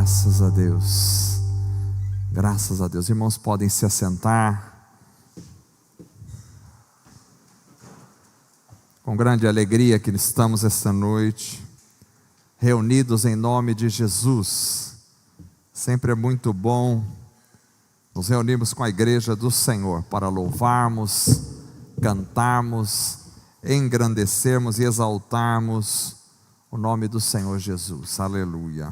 Graças a Deus. Graças a Deus. Irmãos, podem se assentar. Com grande alegria que estamos esta noite, reunidos em nome de Jesus. Sempre é muito bom nos reunirmos com a igreja do Senhor para louvarmos, cantarmos, engrandecermos e exaltarmos o nome do Senhor Jesus. Aleluia.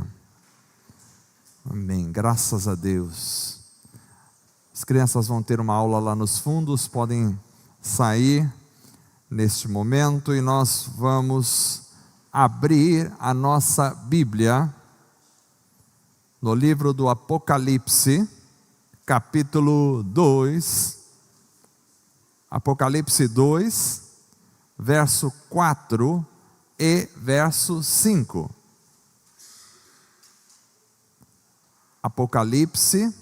Amém. Graças a Deus. As crianças vão ter uma aula lá nos fundos, podem sair neste momento e nós vamos abrir a nossa Bíblia no livro do Apocalipse, capítulo 2, Apocalipse 2, verso 4 e verso 5. Apocalipse,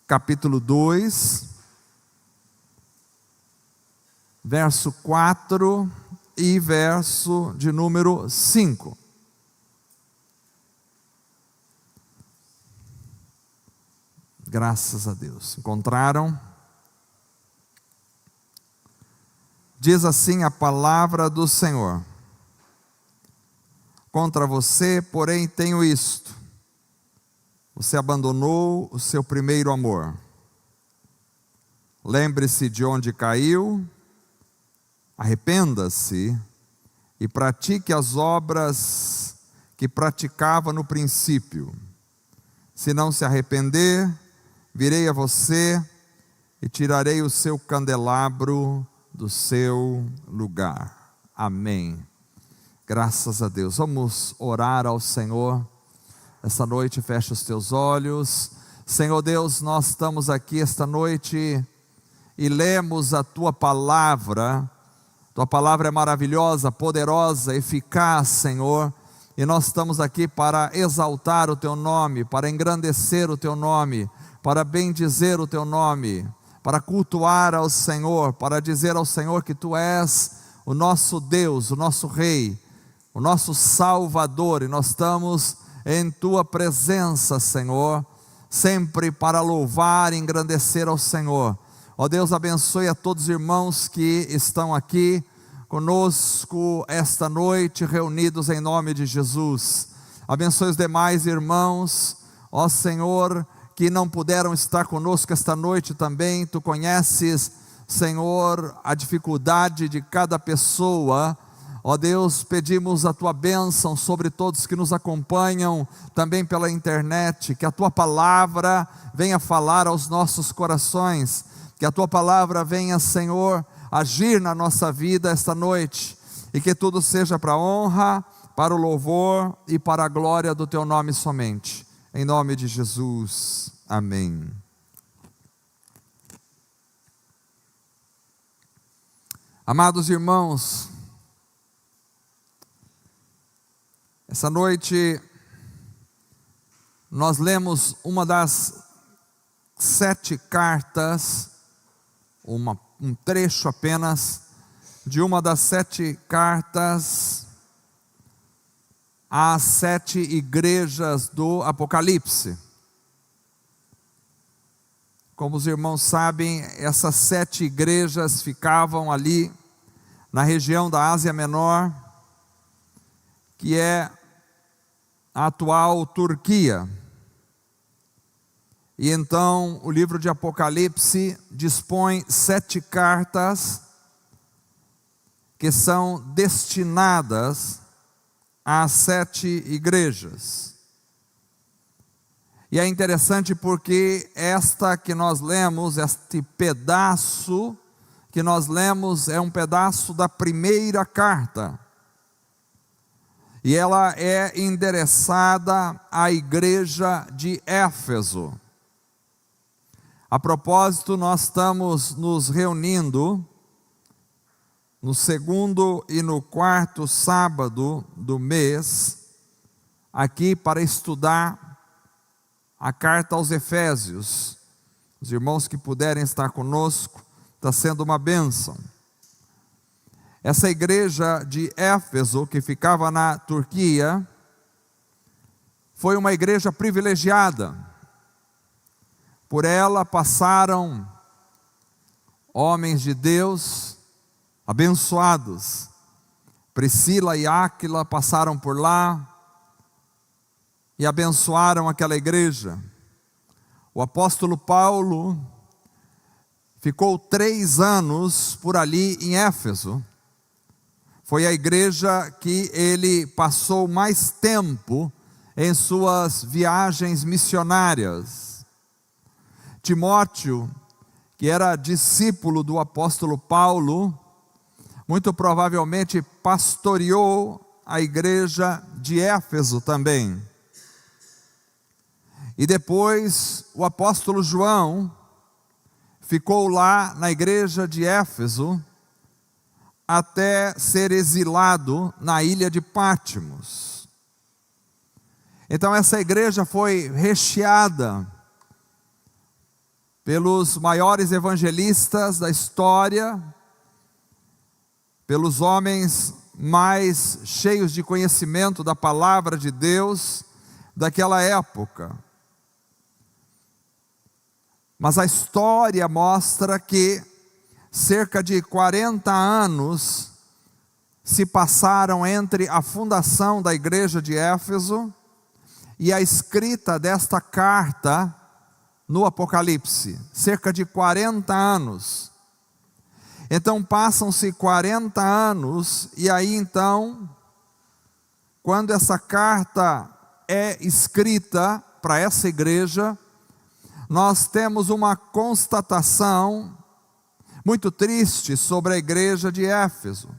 capítulo 2, verso 4 e verso de número 5. Graças a Deus. Encontraram? Diz assim a palavra do Senhor: contra você, porém, tenho isto: você abandonou o seu primeiro amor. Lembre-se de onde caiu, arrependa-se e pratique as obras que praticava no princípio. Se não se arrepender, virei a você e tirarei o seu candelabro do seu lugar. Amém. Graças a Deus. Vamos orar ao Senhor. Esta noite, fecha os teus olhos. Senhor Deus, nós estamos aqui esta noite e lemos a Tua palavra. Tua palavra é maravilhosa, poderosa, eficaz, Senhor. E nós estamos aqui para exaltar o Teu nome, para engrandecer o Teu nome, para bendizer o Teu nome, para cultuar ao Senhor, para dizer ao Senhor que Tu és o nosso Deus, o nosso Rei, o nosso Salvador. E nós estamos em Tua presença, Senhor, sempre para louvar e engrandecer ao Senhor. Ó Deus, abençoe a todos os irmãos que estão aqui conosco esta noite, reunidos em nome de Jesus. Abençoe os demais irmãos, ó Senhor, que não puderam estar conosco esta noite também. Tu conheces, Senhor, a dificuldade de cada pessoa. Ó Deus, pedimos a Tua bênção sobre todos que nos acompanham também pela internet, que a Tua palavra venha falar aos nossos corações, que a Tua palavra venha, Senhor, agir na nossa vida esta noite, e que tudo seja para a honra, para o louvor e para a glória do Teu nome somente, em nome de Jesus, amém. Amados irmãos, essa noite nós lemos uma das 7 cartas, um trecho apenas, de uma das 7 cartas às 7 igrejas do Apocalipse. Como os irmãos sabem, essas 7 igrejas ficavam ali na região da Ásia Menor, que é a atual Turquia. E então o livro de Apocalipse dispõe 7 cartas que são destinadas às 7 igrejas. E é interessante porque esta que nós lemos, este pedaço que nós lemos é um pedaço da primeira carta. E ela é endereçada à igreja de Éfeso. A propósito, nós estamos nos reunindo no 2º e no 4º sábado do mês, aqui para estudar a carta aos Efésios. Os irmãos que puderem estar conosco, está sendo uma bênção. Essa igreja de Éfeso, que ficava na Turquia, foi uma igreja privilegiada. Por ela passaram homens de Deus abençoados. Priscila e Áquila passaram por lá e abençoaram aquela igreja. O apóstolo Paulo ficou 3 anos por ali em Éfeso. Foi a igreja que ele passou mais tempo em suas viagens missionárias. Timóteo, que era discípulo do apóstolo Paulo, muito provavelmente pastoreou a igreja de Éfeso também. E depois o apóstolo João ficou lá na igreja de Éfeso até ser exilado na ilha de Pátimos. Então essa igreja foi recheada pelos maiores evangelistas da história, pelos homens mais cheios de conhecimento da palavra de Deus daquela época. Mas a história mostra que cerca de 40 anos se passaram entre a fundação da igreja de Éfeso e a escrita desta carta no Apocalipse. Cerca de 40 anos. Então passam-se 40 anos e aí então, quando essa carta é escrita para essa igreja, nós temos uma constatação muito triste sobre a igreja de Éfeso,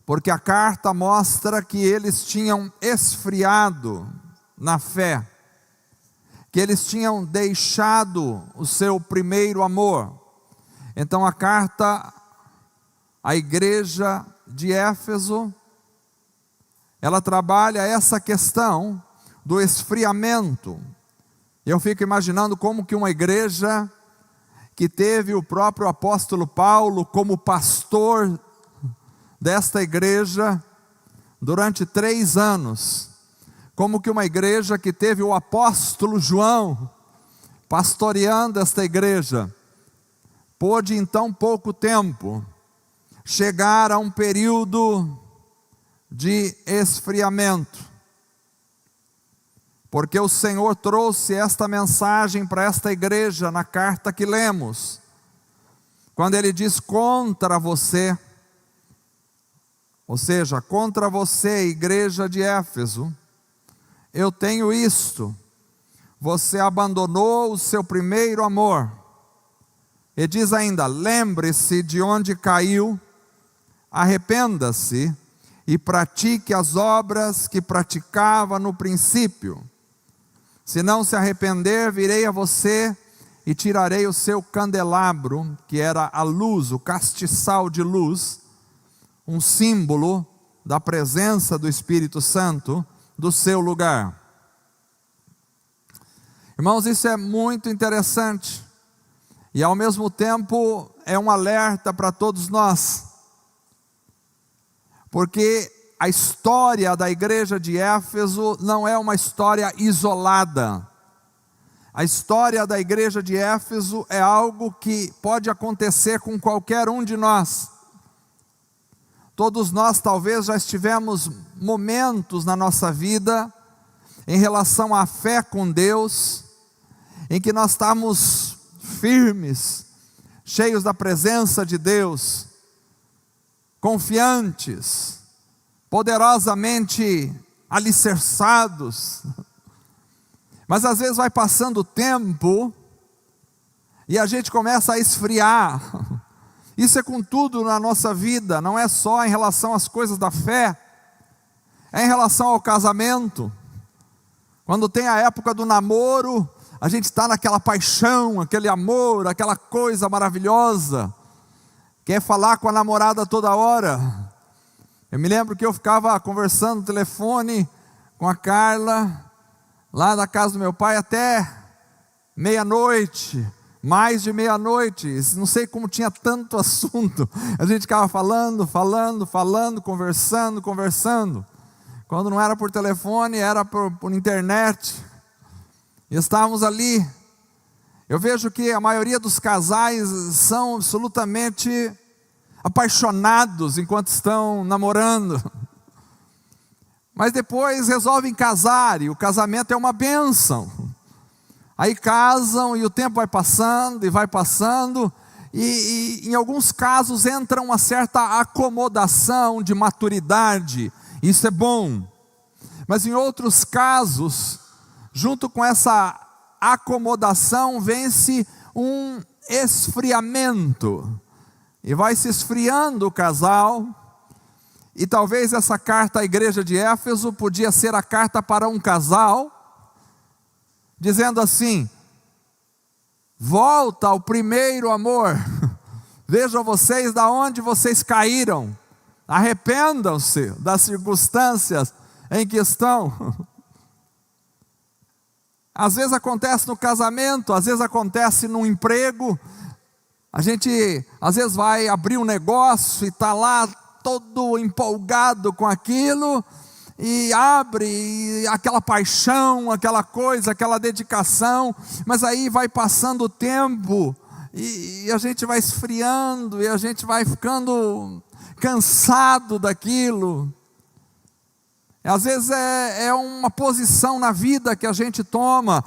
porque a carta mostra que eles tinham esfriado na fé, que eles tinham deixado o seu primeiro amor. Então a carta à igreja de Éfeso, ela trabalha essa questão do esfriamento. Eu fico imaginando como que uma igreja que teve o próprio apóstolo Paulo como pastor desta igreja durante 3 anos, como que uma igreja que teve o apóstolo João pastoreando esta igreja, pôde em tão pouco tempo chegar a um período de esfriamento. Porque o Senhor trouxe esta mensagem para esta igreja na carta que lemos. Quando Ele diz contra você, ou seja, contra você, igreja de Éfeso, eu tenho isto: você abandonou o seu primeiro amor. E diz ainda: lembre-se de onde caiu, arrependa-se e pratique as obras que praticava no princípio. Se não se arrepender, virei a você e tirarei o seu candelabro, que era a luz, o castiçal de luz, um símbolo da presença do Espírito Santo, do seu lugar. Irmãos, isso é muito interessante, e ao mesmo tempo é um alerta para todos nós, porque a história da igreja de Éfeso não é uma história isolada. A história da igreja de Éfeso é algo que pode acontecer com qualquer um de nós. Todos nós talvez já tivemos momentos na nossa vida, em relação à fé com Deus, em que nós estamos firmes, cheios da presença de Deus, confiantes, poderosamente alicerçados. Mas às vezes vai passando o tempo e a gente começa a esfriar. Isso é com tudo na nossa vida, não é só em relação às coisas da fé, é em relação ao casamento. Quando tem a época do namoro, a gente está naquela paixão, aquele amor, aquela coisa maravilhosa, quer falar com a namorada toda hora. Eu me lembro que eu ficava conversando no telefone com a Carla, lá na casa do meu pai, até meia-noite, mais de meia-noite, não sei como tinha tanto assunto, a gente ficava falando, conversando, Quando não era por telefone, era por internet. Estávamos ali. Eu vejo que a maioria dos casais são absolutamente apaixonados enquanto estão namorando. Mas depois resolvem casar, e o casamento é uma bênção. Aí casam e o tempo vai passando e vai passando, e em alguns casos entra uma certa acomodação de maturidade, isso é bom. Mas em outros casos, junto com essa acomodação, vem-se um esfriamento, e vai se esfriando o casal. E talvez essa carta à igreja de Éfeso podia ser a carta para um casal, dizendo assim: volta ao primeiro amor, vejam vocês da onde vocês caíram, arrependam-se das circunstâncias em que estão. Às vezes acontece no casamento, às vezes acontece no emprego. A gente às vezes vai abrir um negócio e está lá todo empolgado com aquilo, e abre e aquela paixão, aquela coisa, aquela dedicação, mas aí vai passando o tempo, e a gente vai esfriando, e a gente vai ficando cansado daquilo. Às vezes é uma posição na vida que a gente toma,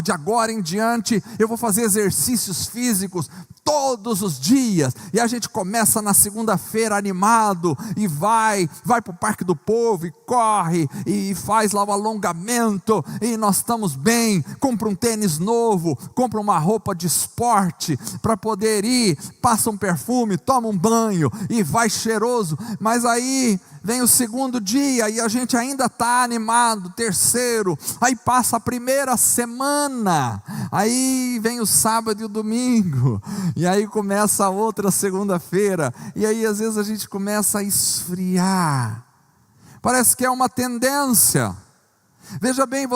de agora em diante eu vou fazer exercícios físicos todos os dias, e a gente começa na segunda-feira animado, e vai para o Parque do Povo, e corre, e faz lá o alongamento, e nós estamos bem, compra um tênis novo, compra uma roupa de esporte, para poder ir, passa um perfume, toma um banho, e vai cheiroso. Mas aí vem o segundo dia, e a gente ainda está animado, terceiro, aí passa a primeira semana, aí vem o sábado e o domingo, e aí começa a outra segunda-feira, e aí às vezes a gente começa a esfriar, parece que é uma tendência. Veja bem,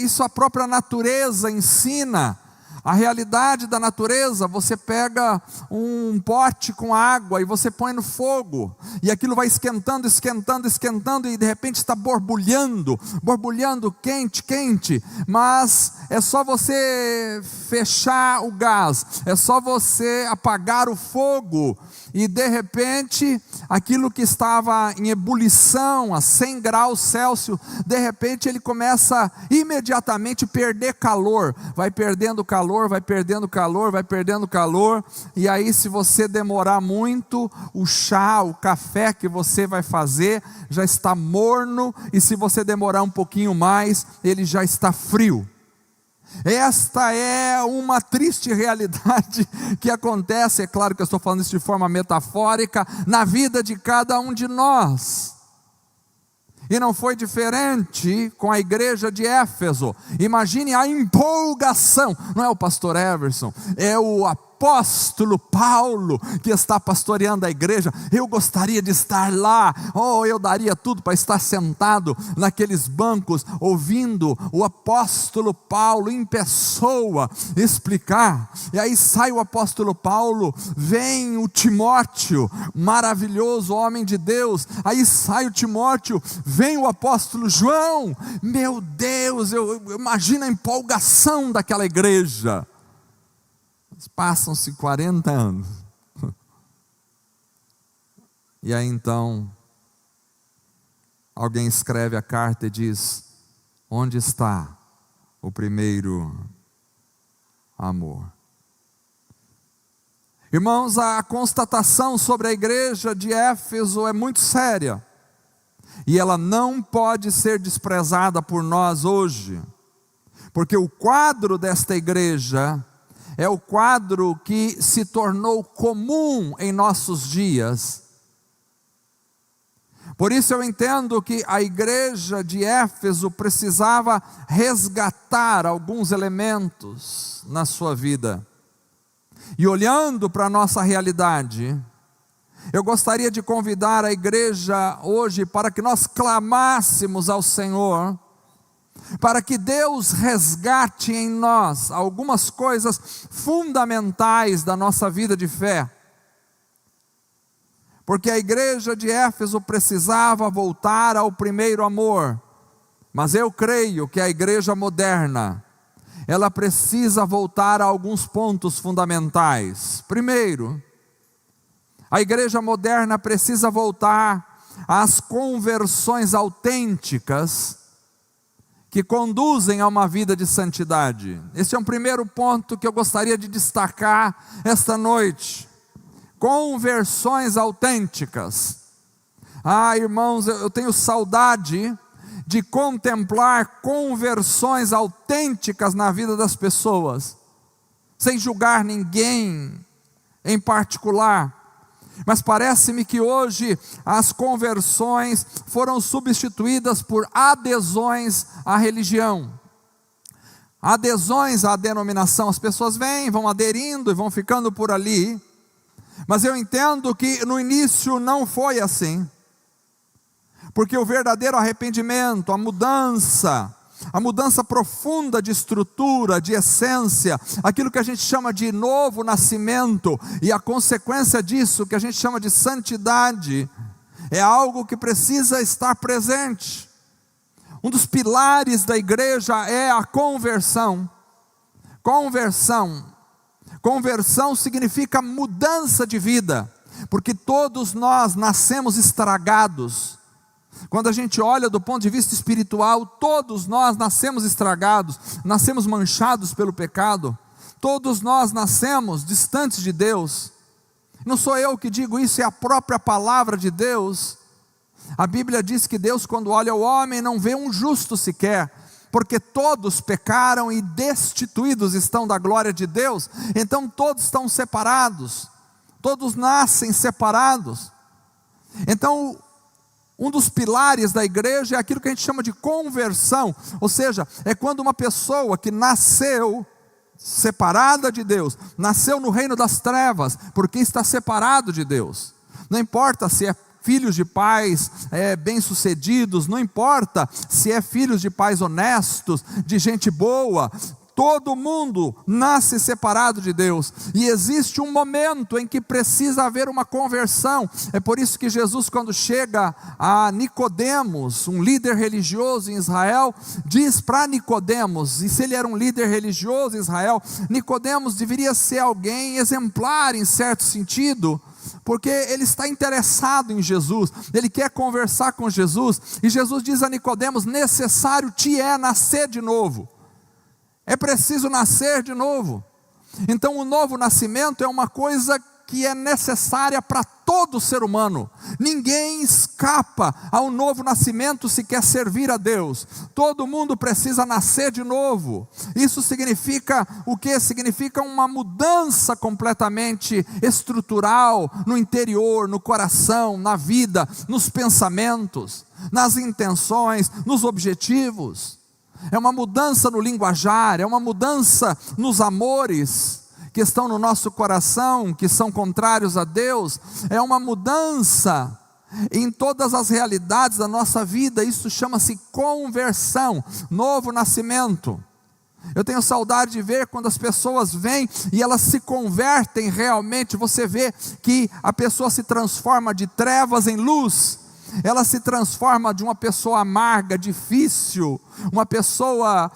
isso a própria natureza ensina. A realidade da natureza: você pega um pote com água e você põe no fogo, e aquilo vai esquentando, esquentando, esquentando, e de repente está borbulhando, borbulhando, quente, quente, mas é só você fechar o gás, é só você apagar o fogo, e de repente, aquilo que estava em ebulição a 100 graus Celsius, de repente ele começa imediatamente a perder calor, vai perdendo calor, vai perdendo calor, vai perdendo calor, e aí se você demorar muito, o chá, o café que você vai fazer, já está morno, e se você demorar um pouquinho mais, ele já está frio. Esta é uma triste realidade que acontece, é claro que eu estou falando isso de forma metafórica, na vida de cada um de nós. E não foi diferente com a igreja de Éfeso. Imagine a empolgação, não é o pastor Everson, é o apóstolo Paulo que está pastoreando a igreja. Eu gostaria de estar lá, eu daria tudo para estar sentado naqueles bancos, ouvindo o apóstolo Paulo em pessoa explicar. E aí sai o apóstolo Paulo, vem o Timóteo, maravilhoso homem de Deus, aí sai o Timóteo, vem o apóstolo João. Meu Deus, eu imagino a empolgação daquela igreja. Passam-se 40 anos, e aí então alguém escreve a carta e diz: onde está o primeiro amor? Irmãos, a constatação sobre a igreja de Éfeso é muito séria, e ela não pode ser desprezada por nós hoje, porque o quadro desta igreja é o quadro que se tornou comum em nossos dias. Por isso eu entendo que a igreja de Éfeso precisava resgatar alguns elementos na sua vida. E olhando para a nossa realidade, eu gostaria de convidar a igreja hoje para que nós clamássemos ao Senhor, para que Deus resgate em nós algumas coisas fundamentais da nossa vida de fé. porque a igreja de Éfeso precisava voltar ao primeiro amor. Mas eu creio que a igreja moderna, ela precisa voltar a alguns pontos fundamentais. Primeiro, a igreja moderna precisa voltar às conversões autênticas que conduzem a uma vida de santidade. Esse é um primeiro ponto que eu gostaria de destacar esta noite. Conversões autênticas. Irmãos, eu tenho saudade de contemplar conversões autênticas na vida das pessoas, sem julgar ninguém em particular. Mas parece-me que hoje as conversões foram substituídas por adesões à religião, adesões à denominação. As pessoas vêm, vão aderindo e vão ficando por ali, mas eu entendo que no início não foi assim, porque o verdadeiro arrependimento, a mudança profunda de estrutura, de essência, aquilo que a gente chama de novo nascimento, e a consequência disso, que a gente chama de santidade, é algo que precisa estar presente. Um dos pilares da igreja é a conversão. Conversão significa mudança de vida, porque todos nós nascemos estragados. Quando a gente olha do ponto de vista espiritual, todos nós nascemos estragados, nascemos manchados pelo pecado, todos nós nascemos distantes de Deus. Não sou eu que digo isso, é a própria palavra de Deus. A Bíblia diz que Deus, quando olha o homem, não vê um justo sequer, porque todos pecaram e destituídos estão da glória de Deus. Então todos estão separados, todos nascem separados. Então um dos pilares da igreja é aquilo que a gente chama de conversão, ou seja, é quando uma pessoa que nasceu separada de Deus, nasceu no reino das trevas, porque está separado de Deus. Não importa se é filhos de pais bem-sucedidos, não importa se é filhos de pais honestos, de gente boa, todo mundo nasce separado de Deus, e existe um momento em que precisa haver uma conversão. É por isso que Jesus, quando chega a Nicodemos, um líder religioso em Israel, diz para Nicodemos, e se ele era um líder religioso em Israel, Nicodemos deveria ser alguém exemplar em certo sentido, porque ele está interessado em Jesus, ele quer conversar com Jesus, e Jesus diz a Nicodemos: necessário te é nascer de novo. É preciso nascer de novo. Então o novo nascimento é uma coisa que é necessária para todo ser humano. Ninguém escapa ao novo nascimento se quer servir a Deus. Todo mundo precisa nascer de novo. Isso significa o quê? Significa uma mudança completamente estrutural no interior, no coração, na vida, nos pensamentos, nas intenções, nos objetivos. É uma mudança no linguajar, é uma mudança nos amores que estão no nosso coração, que são contrários a Deus. É uma mudança em todas as realidades da nossa vida. Isso chama-se conversão, novo nascimento. Eu tenho saudade de ver quando as pessoas vêm e elas se convertem realmente. Você vê que a pessoa se transforma de trevas em luz. Ela se transforma de uma pessoa amarga, difícil, uma pessoa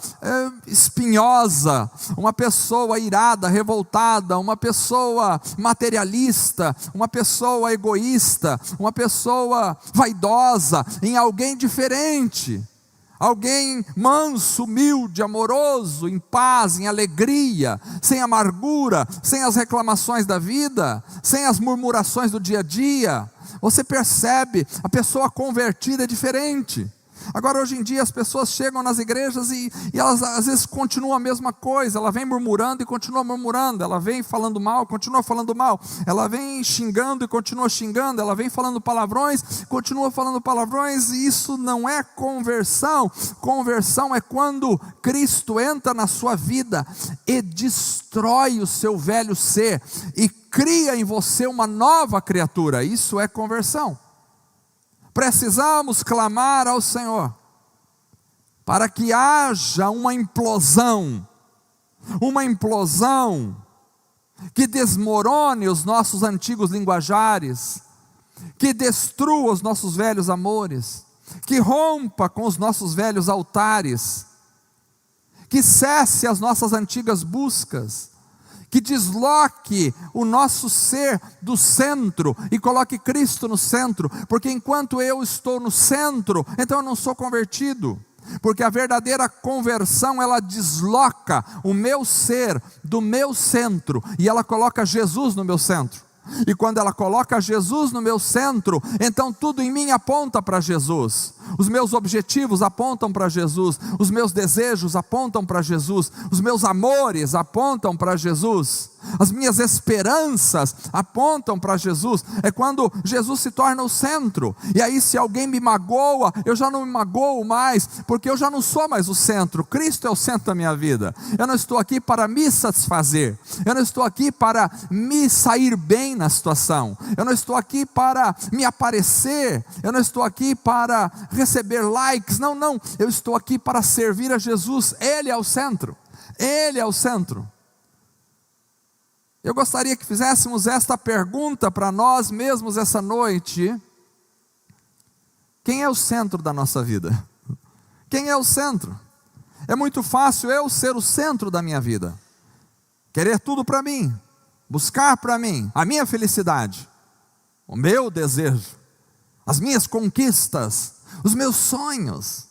espinhosa, uma pessoa irada, revoltada, uma pessoa materialista, uma pessoa egoísta, uma pessoa vaidosa, em alguém diferente. Alguém manso, humilde, amoroso, em paz, em alegria, sem amargura, sem as reclamações da vida, sem as murmurações do dia a dia. Você percebe, a pessoa convertida é diferente. Agora, hoje em dia, as pessoas chegam nas igrejas e elas às vezes continuam a mesma coisa. Ela vem murmurando e continua murmurando. Ela vem falando mal, continua falando mal. Ela vem xingando e continua xingando. Ela vem falando palavrões, continua falando palavrões. E isso não é conversão. Conversão é quando Cristo entra na sua vida e destrói o seu velho ser e cria em você uma nova criatura. Isso é conversão. Precisamos clamar ao Senhor para que haja uma implosão que desmorone os nossos antigos linguajares, que destrua os nossos velhos amores, que rompa com os nossos velhos altares, que cesse as nossas antigas buscas, que desloque o nosso ser do centro e coloque Cristo no centro, porque enquanto eu estou no centro, então eu não sou convertido, porque a verdadeira conversão, ela desloca o meu ser do meu centro, e ela coloca Jesus no meu centro. E quando ela coloca Jesus no meu centro, então tudo em mim aponta para Jesus. Os meus objetivos apontam para Jesus, os meus desejos apontam para Jesus, os meus amores apontam para Jesus, as minhas esperanças apontam para Jesus. É quando Jesus se torna o centro. E aí, se alguém me magoa, eu já não me magoo mais, porque eu já não sou mais o centro. Cristo é o centro da minha vida. Eu não estou aqui para me satisfazer, eu não estou aqui para me sair bem na situação, eu não estou aqui para me aparecer, eu não estou aqui para receber likes, não, eu estou aqui para servir a Jesus. Ele é o centro, Ele é o centro. Eu gostaria que fizéssemos esta pergunta para nós mesmos essa noite: quem é o centro da nossa vida? Quem é o centro? É muito fácil eu ser o centro da minha vida, querer tudo para mim, buscar para mim a minha felicidade, o meu desejo, as minhas conquistas, os meus sonhos,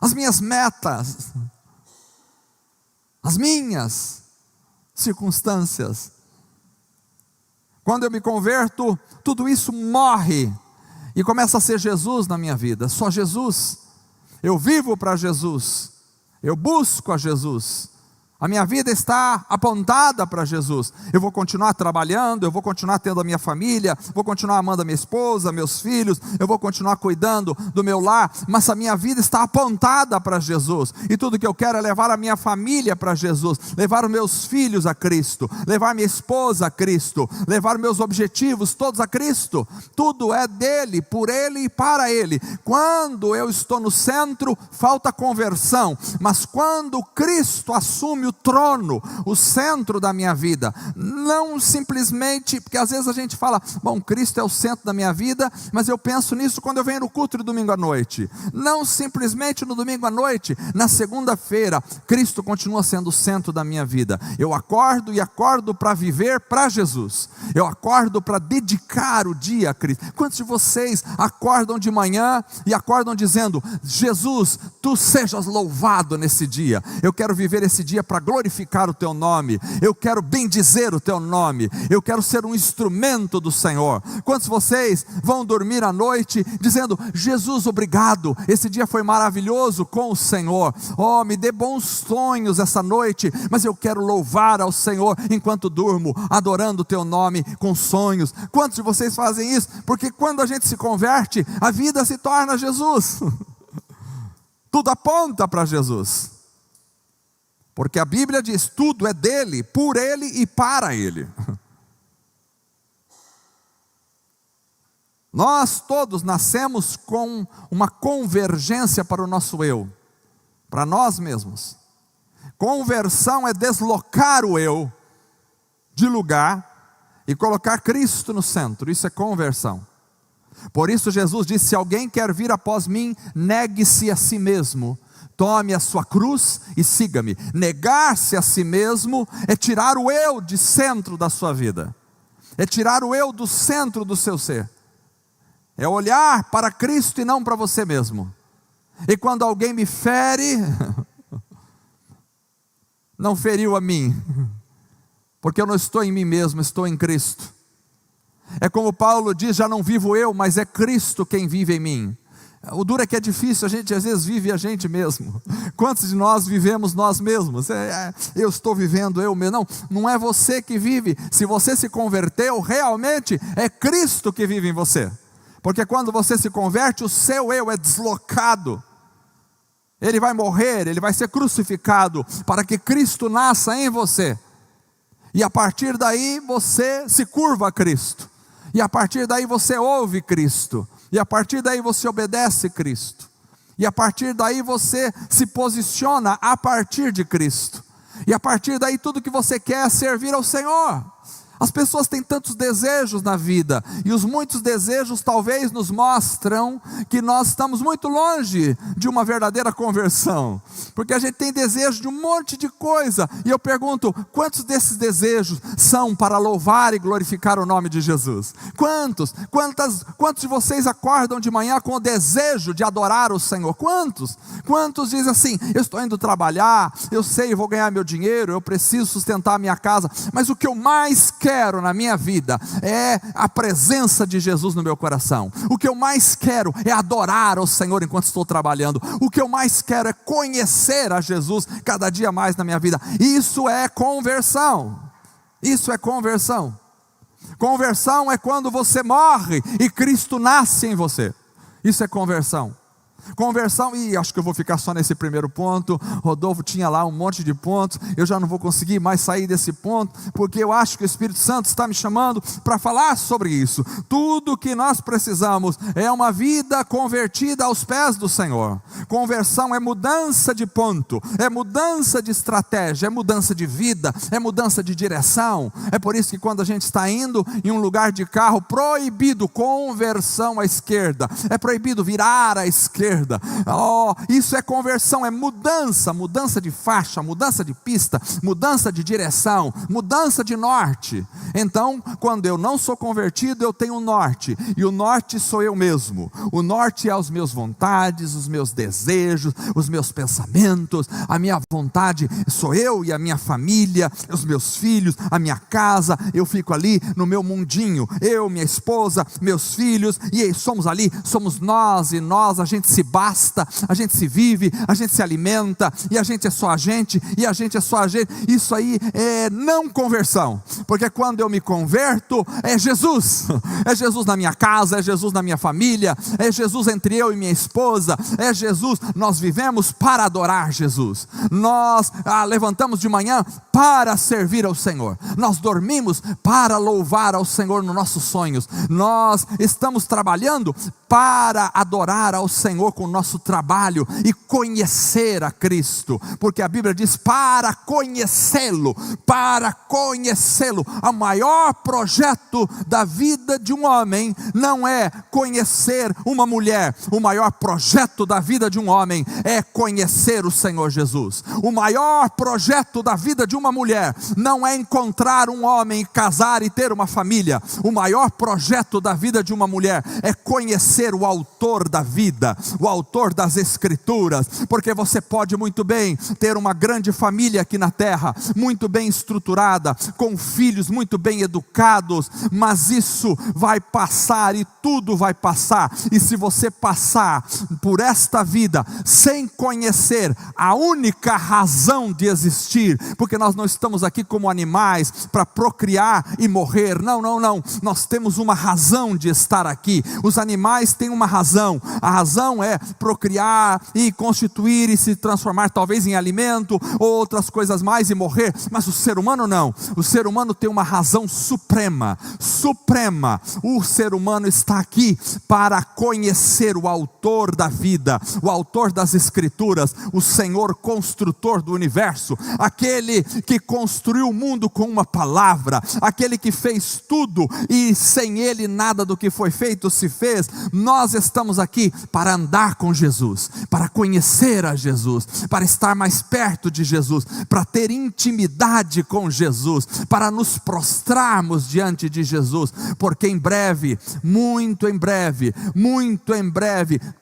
as minhas metas, as minhas circunstâncias. Quando eu me converto, tudo isso morre e começa a ser Jesus na minha vida, só Jesus. Eu vivo para Jesus, eu busco a Jesus, a minha vida está apontada para Jesus. Eu vou continuar trabalhando, eu vou continuar tendo a minha família, vou continuar amando a minha esposa, meus filhos, eu vou continuar cuidando do meu lar, mas a minha vida está apontada para Jesus, e tudo que eu quero é levar a minha família para Jesus, levar os meus filhos a Cristo, levar minha esposa a Cristo, levar meus objetivos todos a Cristo. Tudo é dele, por ele e para ele. Quando eu estou no centro, falta conversão, mas quando Cristo assume o trono, o centro da minha vida, não simplesmente, porque às vezes a gente fala, bom, Cristo é o centro da minha vida, mas eu penso nisso quando eu venho no culto de domingo à noite. Não simplesmente no domingo à noite, na segunda-feira, Cristo continua sendo o centro da minha vida. Eu acordo para viver para Jesus, eu acordo para dedicar o dia a Cristo. Quantos de vocês acordam de manhã e acordam dizendo: Jesus, tu sejas louvado nesse dia, eu quero viver esse dia para glorificar o teu nome, eu quero bendizer o teu nome, eu quero ser um instrumento do Senhor. Quantos de vocês vão dormir à noite dizendo: Jesus, obrigado, esse dia foi maravilhoso com o Senhor, oh, me dê bons sonhos essa noite, mas eu quero louvar ao Senhor enquanto durmo, adorando o teu nome com sonhos. Quantos de vocês fazem isso? Porque quando a gente se converte, a vida se torna Jesus, tudo aponta para Jesus, porque a Bíblia diz: tudo é dele, por ele e para ele. Nós todos nascemos com uma convergência para o nosso eu, para nós mesmos. Conversão é deslocar o eu de lugar e colocar Cristo no centro. Isso é conversão. Por isso Jesus disse: se alguém quer vir após mim, negue-se a si mesmo, tome a sua cruz e siga-me. Negar-se a si mesmo é tirar o eu de centro da sua vida, é tirar o eu do centro do seu ser, é olhar para Cristo e não para você mesmo. E quando alguém me fere, não feriu a mim, porque eu não estou em mim mesmo, estou em Cristo. É como Paulo diz: já não vivo eu, mas é Cristo quem vive em mim. O duro é que é difícil, a gente às vezes vive a gente mesmo. Quantos de nós vivemos nós mesmos? Eu estou vivendo eu mesmo. Não é você que vive. Se você se converteu, realmente é Cristo que vive em você. Porque quando você se converte, o seu eu é deslocado. Ele vai morrer, ele vai ser crucificado, para que Cristo nasça em você. E a partir daí você se curva a Cristo. E a partir daí você ouve Cristo. E a partir daí você obedece Cristo. E a partir daí você se posiciona a partir de Cristo. E a partir daí tudo que você quer é servir ao Senhor. As pessoas têm tantos desejos na vida, e os muitos desejos talvez nos mostram que nós estamos muito longe de uma verdadeira conversão, porque a gente tem desejo de um monte de coisa, e eu pergunto, quantos desses desejos são para louvar e glorificar o nome de Jesus? Quantos de vocês acordam de manhã com o desejo de adorar o Senhor? Quantos dizem assim, eu estou indo trabalhar, eu sei, eu vou ganhar meu dinheiro, eu preciso sustentar a minha casa, mas o que eu mais quero na minha vida é a presença de Jesus no meu coração. O que eu mais quero é adorar o Senhor enquanto estou trabalhando. O que eu mais quero é conhecer a Jesus cada dia mais na minha vida. Isso é conversão. Isso é conversão. Conversão é quando você morre e Cristo nasce em você. Isso é conversão. Conversão, e acho que eu vou ficar só nesse primeiro ponto. Rodolfo tinha lá um monte de pontos, eu já não vou conseguir mais sair desse ponto, porque eu acho que o Espírito Santo está me chamando para falar sobre isso. Tudo que nós precisamos é uma vida convertida aos pés do Senhor. Conversão é mudança de ponto, é mudança de estratégia, é mudança de vida, é mudança de direção. É por isso que quando a gente está indo em um lugar de carro, proibido conversão à esquerda, é proibido virar à esquerda. Isso é conversão, é mudança de faixa, mudança de pista, mudança de direção, mudança de norte. Então, quando eu não sou convertido, eu tenho um norte, e o norte sou eu mesmo. O norte é as minhas vontades, os meus desejos, os meus pensamentos. A minha vontade sou eu e a minha família, os meus filhos, a minha casa. Eu fico ali no meu mundinho, eu, minha esposa, meus filhos, e somos ali, somos nós, e nós, a gente se basta, a gente se vive, a gente se alimenta, e a gente é só a gente, e a gente é só a gente. Isso aí é não conversão, porque quando eu me converto, é Jesus na minha casa, é Jesus na minha família, é Jesus entre eu e minha esposa, é Jesus. Nós vivemos para adorar Jesus, nós levantamos de manhã para servir ao Senhor, nós dormimos para louvar ao Senhor nos nossos sonhos, nós estamos trabalhando para adorar ao Senhor com o nosso trabalho e conhecer a Cristo, porque a Bíblia diz para conhecê-lo. O maior projeto da vida de um homem não é conhecer uma mulher, o maior projeto da vida de um homem é conhecer o Senhor Jesus. O maior projeto da vida de uma mulher não é encontrar um homem, casar e ter uma família. O maior projeto da vida de uma mulher é conhecer o autor da vida, o autor das Escrituras, porque você pode muito bem ter uma grande família aqui na terra, muito bem estruturada, com filhos muito bem educados, mas isso vai passar e tudo vai passar. E se você passar por esta vida sem conhecer a única razão de existir, porque nós não estamos aqui como animais para procriar e morrer, não, nós temos uma razão de estar aqui. Os animais têm uma razão, a razão é procriar e constituir e se transformar talvez em alimento ou outras coisas mais e morrer, mas o ser humano não. O ser humano tem uma razão suprema. O ser humano está aqui para conhecer o autor da vida, o autor das Escrituras, o Senhor construtor do universo, aquele que construiu o mundo com uma palavra, aquele que fez tudo e sem ele nada do que foi feito se fez. Nós estamos aqui para andar com Jesus, para conhecer a Jesus, para estar mais perto de Jesus, para ter intimidade com Jesus, para nos prostrarmos diante de Jesus, porque em breve, muito em breve,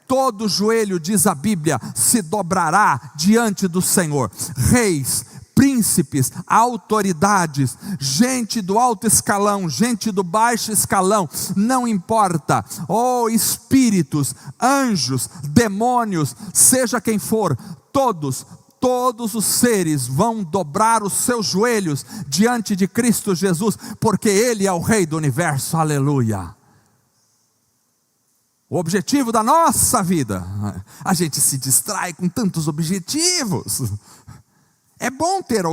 todo joelho, diz a Bíblia, se dobrará diante do Senhor. Reis, príncipes, autoridades, gente do alto escalão, gente do baixo escalão, não importa, espíritos, anjos, demônios, seja quem for, todos os seres vão dobrar os seus joelhos diante de Cristo Jesus, porque Ele é o Rei do universo, aleluia. O objetivo da nossa vida, a gente se distrai com tantos objetivos. É bom ter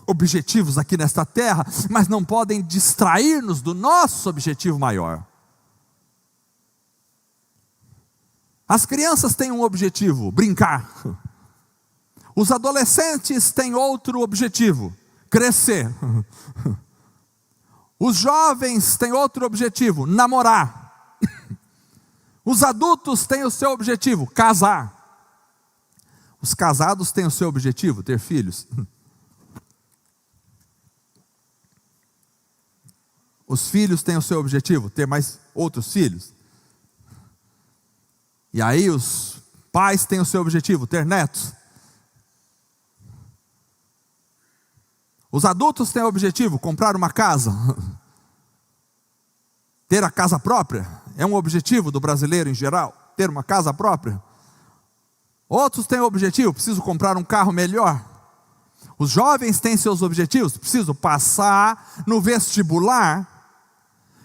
objetivos aqui nesta terra, mas não podem distrair-nos do nosso objetivo maior. As crianças têm um objetivo: brincar. Os adolescentes têm outro objetivo: crescer. Os jovens têm outro objetivo: namorar. Os adultos têm o seu objetivo: casar. Os casados têm o seu objetivo: ter filhos. Os filhos têm o seu objetivo: ter mais outros filhos. E aí os pais têm o seu objetivo: ter netos. Os adultos têm o objetivo: comprar uma casa. Ter a casa própria é um objetivo do brasileiro em geral, ter uma casa própria. Outros têm o objetivo: preciso comprar um carro melhor. Os jovens têm seus objetivos: preciso passar no vestibular,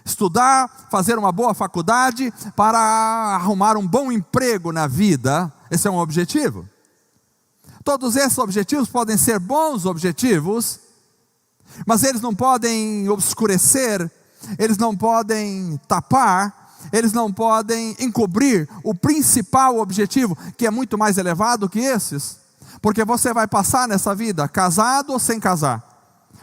estudar, fazer uma boa faculdade para arrumar um bom emprego na vida. Esse é um objetivo. Todos esses objetivos podem ser bons objetivos, mas eles não podem obscurecer, eles não podem tapar, eles não podem encobrir o principal objetivo, que é muito mais elevado que esses. Porque você vai passar nessa vida casado ou sem casar,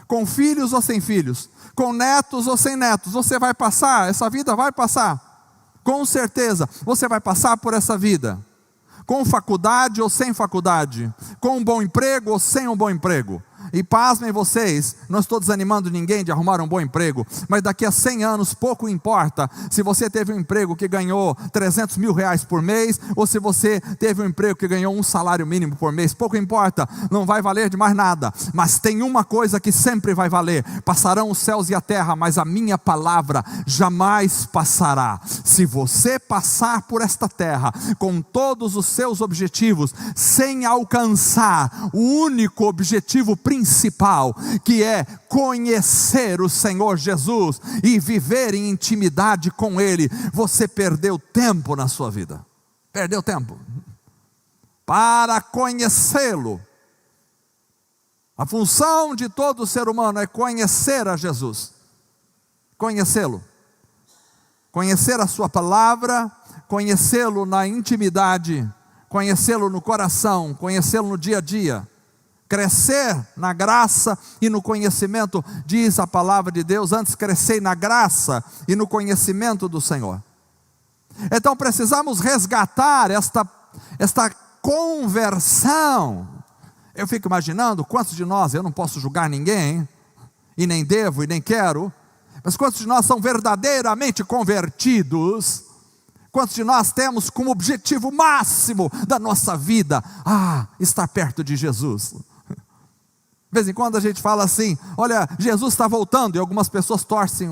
com filhos ou sem filhos, com netos ou sem netos. Você vai passar, essa vida vai passar, com certeza. Você vai passar por essa vida, com faculdade ou sem faculdade, com um bom emprego ou sem um bom emprego. E pasmem vocês, não estou desanimando ninguém de arrumar um bom emprego, mas daqui a 100 anos pouco importa se você teve um emprego que ganhou 300 mil reais por mês, ou se você teve um emprego que ganhou um salário mínimo por mês. Pouco importa, não vai valer de mais nada. Mas tem uma coisa que sempre vai valer: passarão os céus e a terra, mas a minha palavra jamais passará. Se você passar por esta terra com todos os seus objetivos, sem alcançar o único objetivo principal, que é conhecer o Senhor Jesus e viver em intimidade com Ele, você perdeu tempo na sua vida. Perdeu tempo. Para conhecê-lo, a função de todo ser humano é conhecer a Jesus, conhecê-lo, conhecer a sua palavra, conhecê-lo na intimidade, conhecê-lo no coração, conhecê-lo no dia a dia. Crescer na graça e no conhecimento, diz a palavra de Deus: antes crescei na graça e no conhecimento do Senhor. Então precisamos resgatar esta conversão. Eu fico imaginando quantos de nós, eu não posso julgar ninguém, e nem devo e nem quero, mas quantos de nós são verdadeiramente convertidos? Quantos de nós temos como objetivo máximo da nossa vida estar perto de Jesus? De vez em quando a gente fala assim: olha, Jesus está voltando, e algumas pessoas torcem,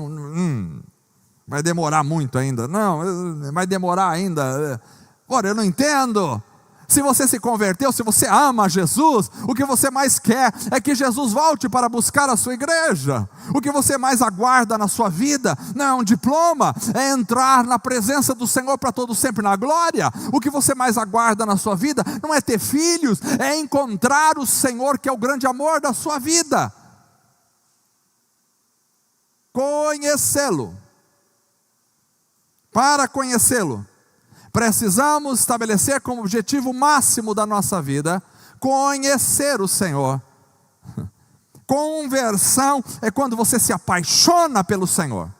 vai demorar muito ainda. Não, vai demorar ainda. Ora, eu não entendo. Se você se converteu, se você ama Jesus, o que você mais quer é que Jesus volte para buscar a sua igreja. O que você mais aguarda na sua vida não é um diploma, é entrar na presença do Senhor para todo sempre na glória. O que você mais aguarda na sua vida não é ter filhos, é encontrar o Senhor, que é o grande amor da sua vida. Conhecê-lo. Para conhecê-lo, precisamos estabelecer como objetivo máximo da nossa vida conhecer o Senhor. Conversão é quando você se apaixona pelo Senhor.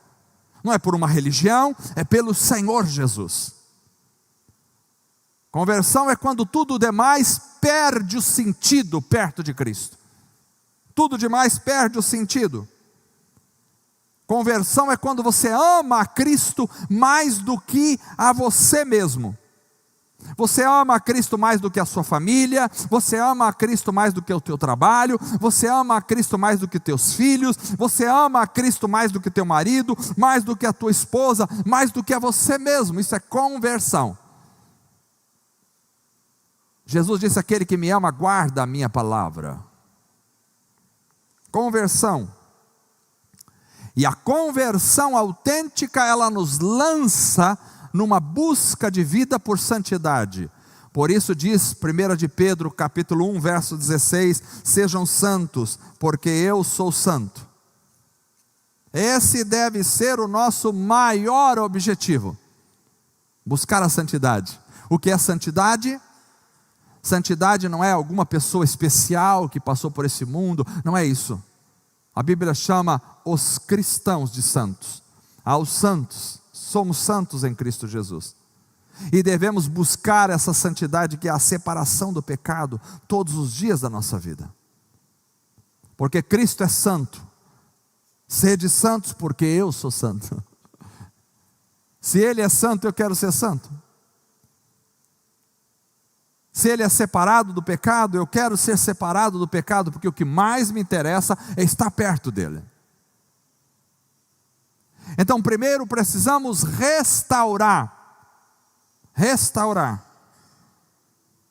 Não é por uma religião, é pelo Senhor Jesus. Conversão é quando tudo demais perde o sentido perto de Cristo. Tudo demais perde o sentido. Conversão é quando você ama a Cristo mais do que a você mesmo. Você ama a Cristo mais do que a sua família, você ama a Cristo mais do que o teu trabalho, você ama a Cristo mais do que teus filhos, você ama a Cristo mais do que teu marido, mais do que a tua esposa, mais do que a você mesmo. Isso é conversão. Jesus disse: aquele que me ama guarda a minha palavra. Conversão. E a conversão autêntica, ela nos lança numa busca de vida por santidade. Por isso diz 1 de Pedro, capítulo 1, verso 16: sejam santos, porque eu sou santo. Esse deve ser o nosso maior objetivo, buscar a santidade. O que é santidade? Santidade não é alguma pessoa especial que passou por esse mundo, não é isso. A Bíblia chama os cristãos de santos. Aos santos, somos santos em Cristo Jesus. E devemos buscar essa santidade, que é a separação do pecado, todos os dias da nossa vida. Porque Cristo é santo. Sede santos porque eu sou santo. Se Ele é santo, eu quero ser santo. Se Ele é separado do pecado, eu quero ser separado do pecado, porque o que mais me interessa é estar perto dEle. Então, primeiro precisamos restaurar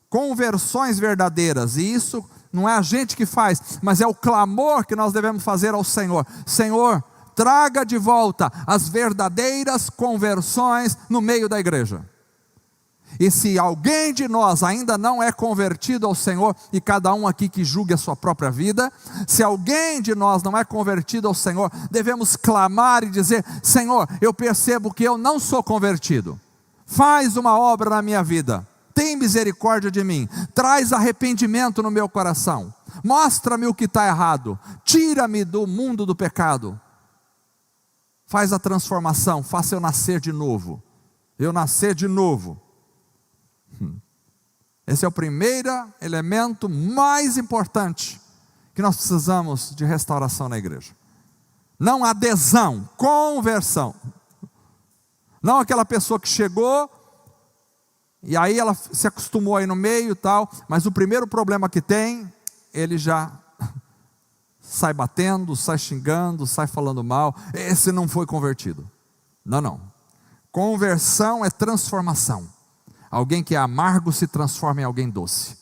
conversões verdadeiras, e isso não é a gente que faz, mas é o clamor que nós devemos fazer ao Senhor. Senhor, traga de volta as verdadeiras conversões no meio da igreja. E se alguém de nós ainda não é convertido ao Senhor, e cada um aqui que julgue a sua própria vida, se alguém de nós não é convertido ao Senhor, devemos clamar e dizer: Senhor, eu percebo que eu não sou convertido, faz uma obra na minha vida, tem misericórdia de mim, traz arrependimento no meu coração, mostra-me o que está errado, tira-me do mundo do pecado, faz a transformação, faça eu nascer de novo, Esse é o primeiro elemento mais importante que nós precisamos de restauração na igreja. Não adesão, conversão. Não aquela pessoa que chegou e aí ela se acostumou aí no meio e tal, mas o primeiro problema que tem, ele já sai batendo, sai xingando, sai falando mal. Esse não foi convertido. Não. Conversão é transformação. Alguém que é amargo se transforma em alguém doce.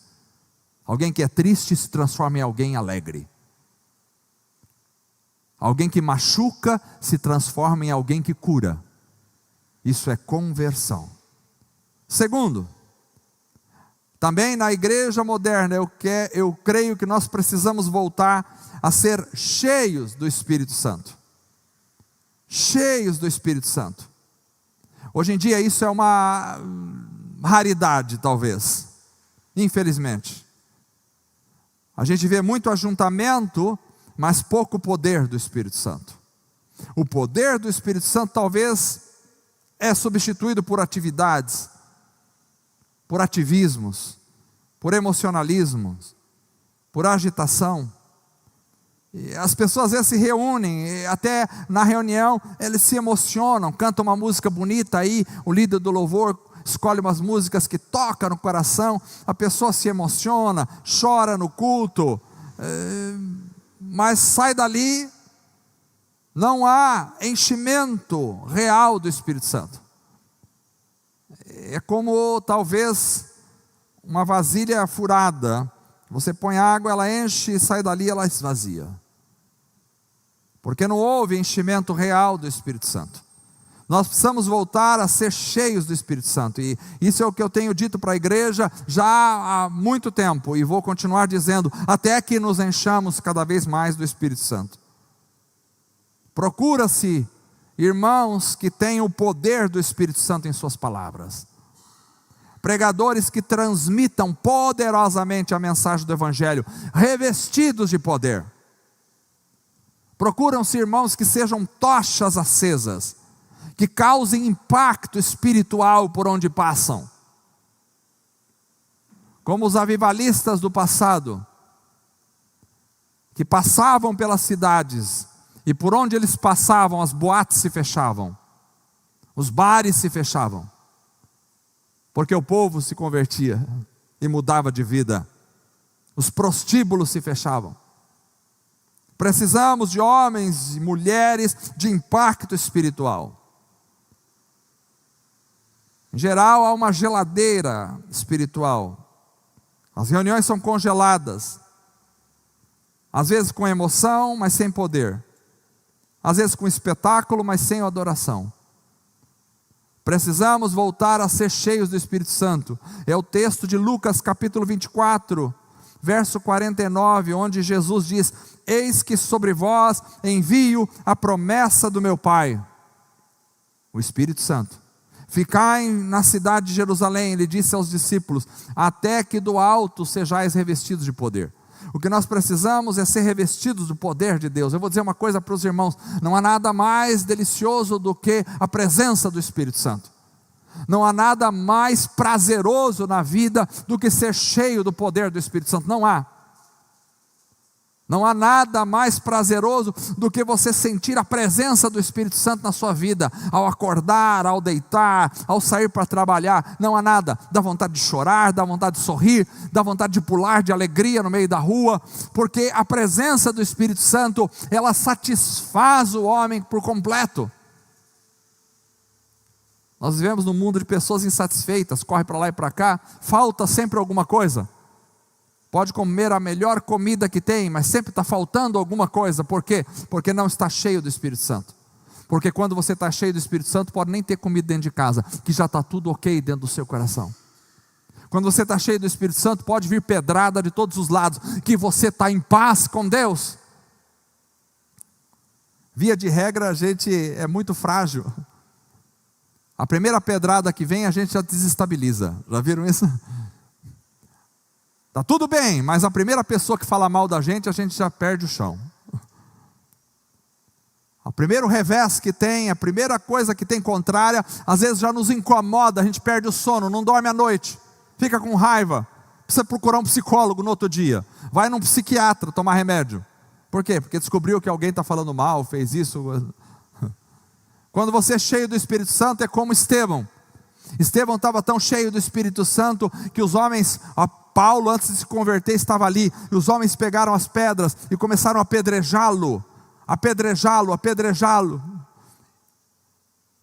Alguém que é triste se transforma em alguém alegre. Alguém que machuca se transforma em alguém que cura. Isso é conversão. Segundo, também na igreja moderna, eu creio que nós precisamos voltar a ser cheios do Espírito Santo. Cheios do Espírito Santo. Hoje em dia isso é uma raridade, talvez, infelizmente. A gente vê muito ajuntamento, mas pouco poder do Espírito Santo. O poder do Espírito Santo talvez é substituído por atividades, por ativismos, por emocionalismos, por agitação. E as pessoas às vezes se reúnem, até na reunião eles se emocionam, cantam uma música bonita aí, o líder do louvor escolhe umas músicas que tocam no coração, a pessoa se emociona, chora no culto, mas sai dali, não há enchimento real do Espírito Santo. É como talvez uma vasilha furada, você põe água, ela enche e sai dali, ela esvazia, porque não houve enchimento real do Espírito Santo. Nós precisamos voltar a ser cheios do Espírito Santo, e isso é o que eu tenho dito para a igreja já há muito tempo, e vou continuar dizendo, até que nos enchamos cada vez mais do Espírito Santo. Procura-se irmãos que têm o poder do Espírito Santo em suas palavras, pregadores que transmitam poderosamente a mensagem do Evangelho, revestidos de poder. Procuram-se irmãos que sejam tochas acesas, que causem impacto espiritual por onde passam, como os avivalistas do passado, que passavam pelas cidades, e por onde eles passavam, as boates se fechavam, os bares se fechavam, porque o povo se convertia e mudava de vida, os prostíbulos se fechavam. Precisamos de homens e mulheres de impacto espiritual. Em geral, há uma geladeira espiritual. As reuniões são congeladas, às vezes com emoção, mas sem poder, às vezes com espetáculo, mas sem adoração. Precisamos voltar a ser cheios do Espírito Santo. É o texto de Lucas capítulo 24, verso 49, onde Jesus diz: eis que sobre vós envio a promessa do meu Pai, o Espírito Santo. Ficai na cidade de Jerusalém, ele disse aos discípulos, até que do alto sejais revestidos de poder. O que nós precisamos é ser revestidos do poder de Deus. Eu vou dizer uma coisa para os irmãos: não há nada mais delicioso do que a presença do Espírito Santo. Não há nada mais prazeroso na vida do que ser cheio do poder do Espírito Santo. Não há. Não há nada mais prazeroso do que você sentir a presença do Espírito Santo na sua vida, ao acordar, ao deitar, ao sair para trabalhar. Não há nada, dá vontade de chorar, dá vontade de sorrir, dá vontade de pular de alegria no meio da rua, porque a presença do Espírito Santo, ela satisfaz o homem por completo. Nós vivemos num mundo de pessoas insatisfeitas, corre para lá e para cá, falta sempre alguma coisa. Pode comer a melhor comida que tem, mas sempre está faltando alguma coisa. Por quê? Porque não está cheio do Espírito Santo. Porque quando você está cheio do Espírito Santo, pode nem ter comida dentro de casa, que já está tudo ok dentro do seu coração. Quando você está cheio do Espírito Santo, pode vir pedrada de todos os lados, que você está em paz com Deus. Via de regra, a gente é muito frágil. A primeira pedrada que vem, a gente já desestabiliza. Já viram isso? Está tudo bem, mas a primeira pessoa que fala mal da gente, a gente já perde o chão. O primeiro revés que tem, a primeira coisa que tem contrária, às vezes já nos incomoda, a gente perde o sono, não dorme à noite, fica com raiva, precisa procurar um psicólogo no outro dia, vai num psiquiatra tomar remédio. Por quê? Porque descobriu que alguém está falando mal, fez isso. Quando você é cheio do Espírito Santo, é como Estevão. Estevão estava tão cheio do Espírito Santo, que os homens... Paulo, antes de se converter, estava ali, e os homens pegaram as pedras e começaram a apedrejá-lo,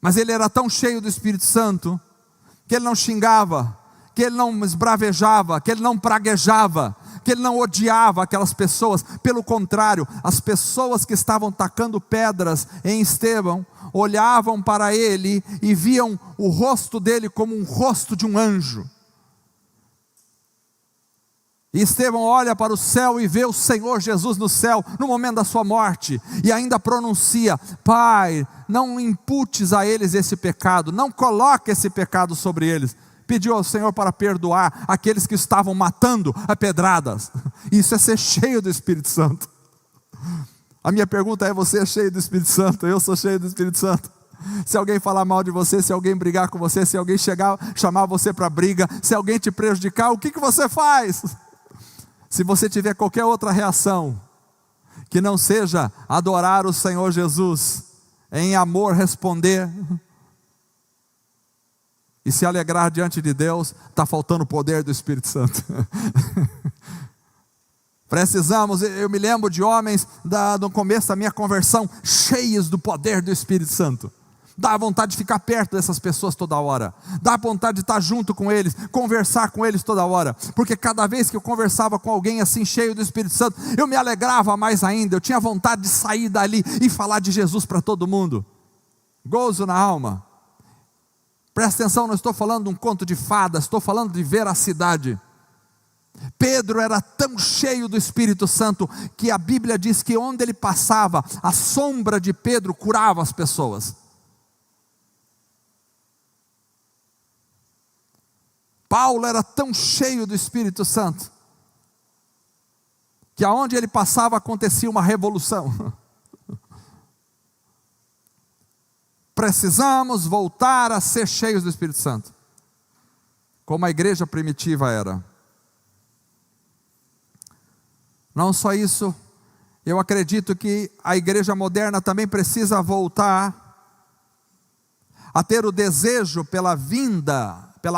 mas ele era tão cheio do Espírito Santo, que ele não xingava, que ele não esbravejava, que ele não praguejava, que ele não odiava aquelas pessoas. Pelo contrário, as pessoas que estavam tacando pedras em Estevão, olhavam para ele e viam o rosto dele como um rosto de um anjo. E Estevão olha para o céu e vê o Senhor Jesus no céu, no momento da sua morte, e ainda pronuncia: Pai, não imputes a eles esse pecado, não coloque esse pecado sobre eles. Pediu ao Senhor para perdoar aqueles que estavam matando a pedradas. Isso é ser cheio do Espírito Santo. A minha pergunta é: você é cheio do Espírito Santo? Eu sou cheio do Espírito Santo. Se alguém falar mal de você, se alguém brigar com você, se alguém chamar você para briga, se alguém te prejudicar, o que você faz? Se você tiver qualquer outra reação, que não seja adorar o Senhor Jesus, em amor responder, e se alegrar diante de Deus, está faltando o poder do Espírito Santo. Precisamos, eu me lembro de homens, no começo da minha conversão, cheios do poder do Espírito Santo. Dá vontade de ficar perto dessas pessoas toda hora, dá vontade de estar junto com eles, conversar com eles toda hora, porque cada vez que eu conversava com alguém assim cheio do Espírito Santo, eu me alegrava mais ainda, eu tinha vontade de sair dali e falar de Jesus para todo mundo. Gozo na alma. Presta atenção, não estou falando de um conto de fadas, estou falando de veracidade. Pedro era tão cheio do Espírito Santo, que a Bíblia diz que onde ele passava, a sombra de Pedro curava as pessoas. Paulo era tão cheio do Espírito Santo, que aonde ele passava acontecia uma revolução. Precisamos voltar a ser cheios do Espírito Santo, como a igreja primitiva era. Não só isso, eu acredito que a igreja moderna também precisa voltar a ter o desejo pela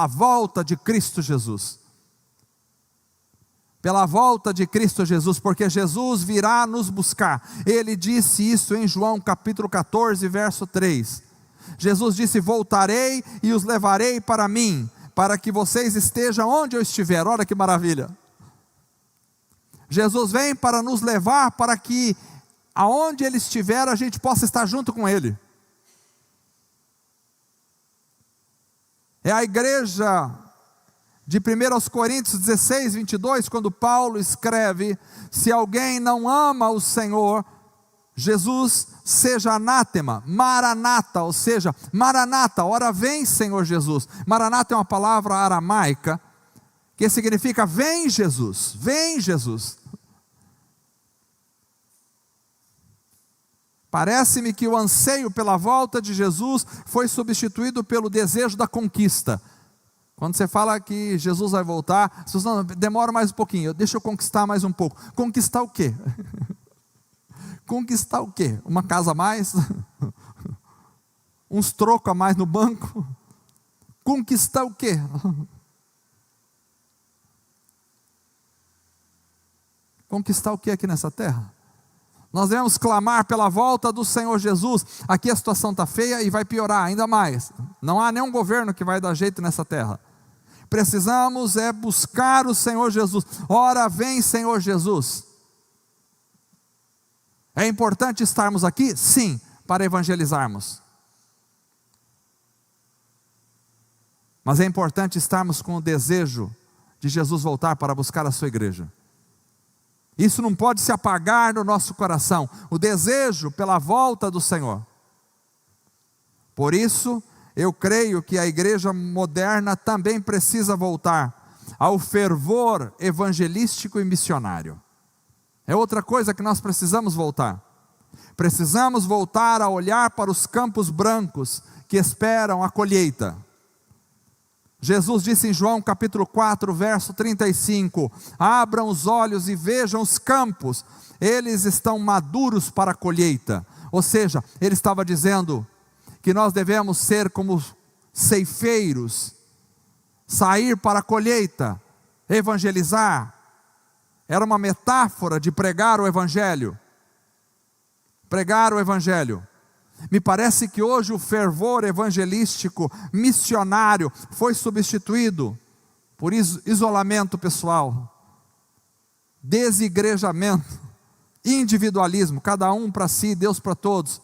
volta de Cristo Jesus. Pela volta de Cristo Jesus, porque Jesus virá nos buscar. Ele disse isso em João capítulo 14, verso 3. Jesus disse: voltarei e os levarei para mim, para que vocês estejam onde eu estiver. Olha que maravilha. Jesus vem para nos levar, para que aonde Ele estiver, a gente possa estar junto com Ele. É a igreja de 1 Coríntios 16, 22, quando Paulo escreve: se alguém não ama o Senhor Jesus, seja anátema, maranata, ou seja, maranata, ora vem Senhor Jesus. Maranata é uma palavra aramaica, que significa vem Jesus, vem Jesus. Parece-me que o anseio pela volta de Jesus foi substituído pelo desejo da conquista. Quando você fala que Jesus vai voltar, você fala, não, demora mais um pouquinho, deixa eu conquistar mais um pouco. Conquistar o quê? Conquistar o quê? Uma casa a mais? Uns trocos a mais no banco? Conquistar o quê? Conquistar o que aqui nessa terra? Nós devemos clamar pela volta do Senhor Jesus. Aqui a situação está feia e vai piorar ainda mais. Não há nenhum governo que vai dar jeito nessa terra. Precisamos buscar o Senhor Jesus. Ora vem, Senhor Jesus. É importante estarmos aqui? Sim, para evangelizarmos. Mas é importante estarmos com o desejo de Jesus voltar para buscar a sua igreja. Isso não pode se apagar no nosso coração, o desejo pela volta do Senhor. Por isso, eu creio que a igreja moderna também precisa voltar ao fervor evangelístico e missionário. É outra coisa que nós precisamos voltar. Precisamos voltar a olhar para os campos brancos que esperam a colheita. Jesus disse em João capítulo 4, verso 35, abram os olhos e vejam os campos, eles estão maduros para a colheita. Ou seja, ele estava dizendo que nós devemos ser como ceifeiros, sair para a colheita, evangelizar. Era uma metáfora de pregar o evangelho. Pregar o evangelho. Me parece que hoje o fervor evangelístico, missionário, foi substituído por isolamento pessoal, desigrejamento, individualismo, cada um para si, Deus para todos.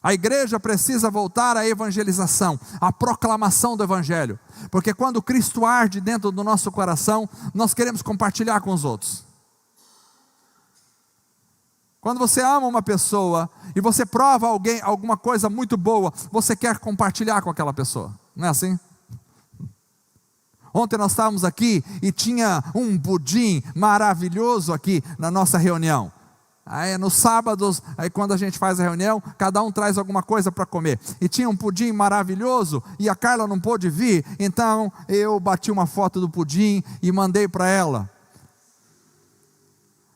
A igreja precisa voltar à evangelização, à proclamação do evangelho, porque quando Cristo arde dentro do nosso coração, nós queremos compartilhar com os outros. Quando você ama uma pessoa e você prova alguma coisa muito boa, você quer compartilhar com aquela pessoa, não é assim? Ontem nós estávamos aqui e tinha um pudim maravilhoso aqui na nossa reunião. Aí nos sábados, aí quando a gente faz a reunião, cada um traz alguma coisa para comer. E tinha um pudim maravilhoso e a Carla não pôde vir, então eu bati uma foto do pudim e mandei para ela.